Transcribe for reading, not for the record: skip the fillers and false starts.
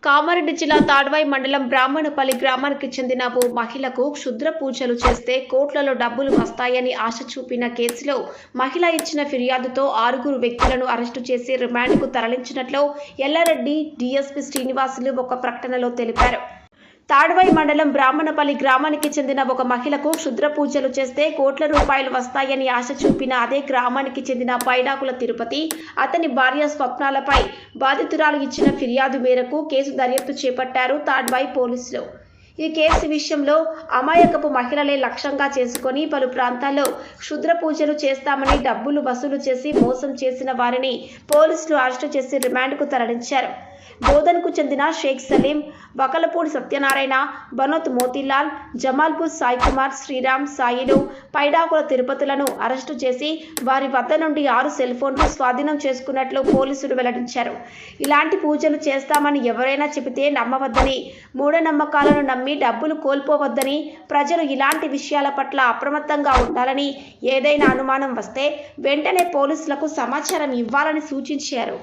కామారెడ్డి జిల్లా తాడ్వాయి మండలం బ్రాహ్మణపల్లి గ్రామానికి చెందిన ఓ మహిళకు క్షుద్ర పూజలు చేస్తే కోట్లలో డబ్బులు వస్తాయని ఆశ చూపిన కేసులో మహిళ ఇచ్చిన ఫిర్యాదుతో 6 వ్యక్తులను అరెస్టు చేసి రిమాండ్కు తరలించినట్లు ఎల్లారెడ్డి డీఎస్పీ శ్రీనివాసులు ఒక ప్రకటనలో తెలిపారు. తాడ్వాయి మండలం బ్రాహ్మణపల్లి గ్రామానికి చెందిన ఒక మహిళకు క్షుద్ర పూజలు చేస్తే కోట్ల రూపాయలు వస్తాయని ఆశ చూపిన అదే గ్రామానికి చెందిన పైడాకుల తిరుపతి, అతని భార్య స్వప్నాలపై బాధితురాలు ఇచ్చిన ఫిర్యాదు మేరకు కేసు దర్యాప్తు చేపట్టారు తాడ్వాయి పోలీసులు. ఈ కేసు విషయంలో అమాయకపు మహిళలే లక్ష్యంగా చేసుకొని పలు ప్రాంతాల్లో క్షుద్ర పూజలు చేస్తామని డబ్బులు వసూలు చేసి మోసం చేసిన వారిని పోలీసులు అరెస్టు చేసి రిమాండ్కు తరలించారు. బోధన్కు చెందిన షేక్ సలీం, వకలపూడి సత్యనారాయణ, బనోత్ మోతీలాల్, జమాల్పూర్ సాయికుమార్, శ్రీరామ్, సాయిలు, పైడాకుల తిరుపతులను అరెస్టు చేసి వారి వద్ద నుండి 6 సెల్ ఫోన్లు స్వాధీనం చేసుకున్నట్లు పోలీసులు వెల్లడించారు. ఇలాంటి పూజలు చేస్తామని ఎవరైనా చెబితే నమ్మవద్దని, మూఢనమ్మకాలను నమ్మి డబ్బులు కోల్పోవద్దని, ప్రజలు ఇలాంటి విషయాల పట్ల అప్రమత్తంగా ఉండాలని, ఏదైనా అనుమానం వస్తే వెంటనే పోలీసులకు సమాచారం ఇవ్వాలని సూచించారు.